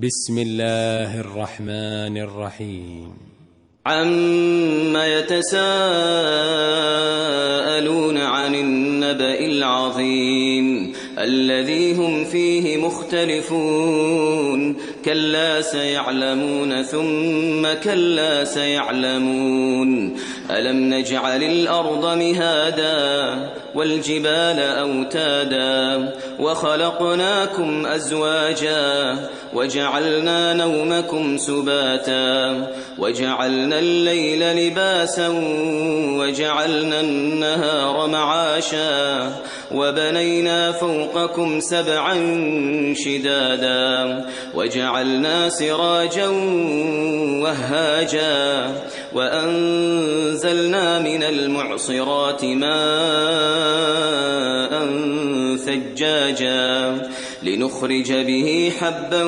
بسم الله الرحمن الرحيم. عَمَّ يَتَسَاءَلُونَ عَنِ النَّبَإِ الْعَظِيمِ الَّذِي هُمْ فِيهِ مُخْتَلِفُونَ كَلَّا سَيَعْلَمُونَ ثُمَّ كَلَّا سَيَعْلَمُونَ أَلَمْ نَجْعَلِ الْأَرْضَ مِهَادًا وَالْجِبَالَ أَوْتَادًا وَخَلَقْنَاكُمْ أَزْوَاجًا وَجَعَلْنَا نَوْمَكُمْ سُبَاتًا وَجَعَلْنَا اللَّيْلَ لِبَاسًا وَجَعَلْنَا النَّهَارَ مَعَاشًا وَبَنَيْنَا فَوْقَكُمْ سَبْعًا شِدَادًا وَجَعَلْنَا سِرَاجًا وَهَّاجًا وَأَنزَلْنَا مِنَ الْمُعْصِرَاتِ مَاءً ثَجَّاجًا لِنُخْرِجَ بِهِ حَبًّا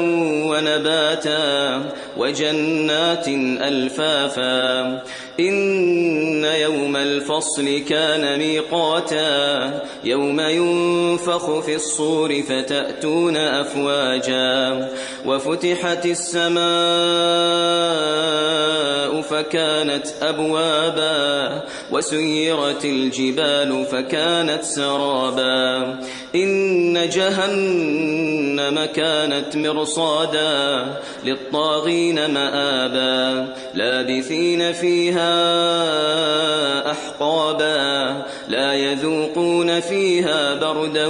وَنَبَاتًا وَجَنَّاتٍ أَلْفَافًا إِنَّ يَوْمَ الْفَصْلِ كَانَ مِيقَاتًا يَوْمَ يُنفَخُ فِي الصُّورِ فَتَأْتُونَ أَفْوَاجًا وَفُتِحَتِ السَّمَاءُ فَكَانَتْ أَبْوَابًا وَسُيِّرَتِ الْجِبَالُ فَكَانَتْ سَرَابًا إِنَّ جَهَنَّمَ كَانَتْ مِرْصَادًا لِلطَّاغِينَ مَآبًا لَابِثِينَ فِيهَا أَحْقَابًا لَا يَذُوقُونَ فِيهَا بَرْدًا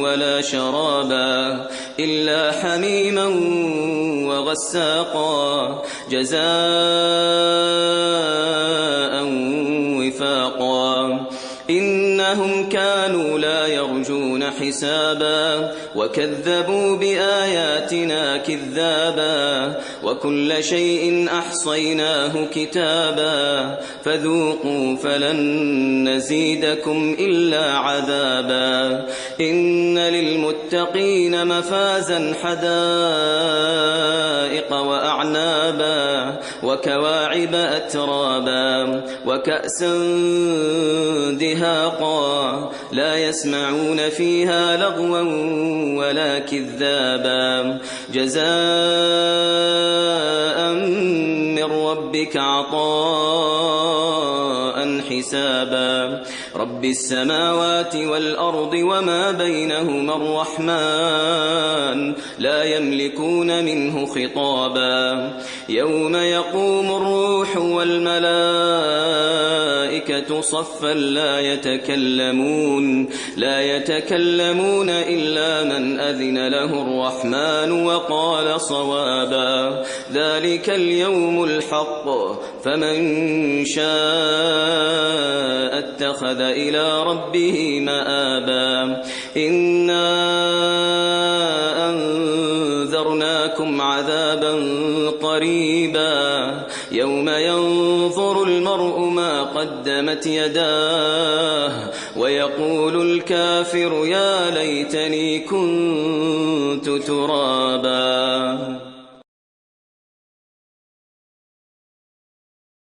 وَلَا شَرَابًا إِلَّا حَمِيمًا وَغَسَّاقًا جَزَاءً وِفَاقًا إِنَّهُمْ كَانُوا لَا يَرْجُونَ حِسَابًا وَكَذَّبُوا بِآيَاتِنَا كِذَّابًا وَكُلَّ شَيْءٍ أَحْصَيْنَاهُ كِتَابًا فَذُوقُوا فَلَن نَّزِيدَكُمْ إِلَّا عَذَابًا إِنَّ لِلْمُتَّقِينَ مَفَازًا حَدَائِقَ وَأَعْنَابًا وَكَوَاعِبَ أَتْرَابًا وَكَأْسًا دِهَاقًا لَا يَسْمَعُونَ فِيهَا لَغْوًا وَلَا كِذَّابًا جَزَاءً مِّن رَّبِّكَ عَطَاءً حِسَابًا رَبِّ السَّمَاوَاتِ وَالْأَرْضِ وَمَا بَيْنَهُمَا الرَّحْمَٰنُ لَا يَمْلِكُونَ مِنْهُ خِطَابًا يَوْمَ يَقُومُ الرُّوحُ وَالْمَلَائِكَةُ صَفًّا لا يتكلمون إلا من أذن له الرحمن وقال صوابا ذلك اليوم الحق فمن شاء اتخذ إلى ربه مآبا إنا أنذرناكم عذابا قريبا يوم ينظر المرء ما قدمت يداه ويقول الكافر يا ليتني كنت ترابا.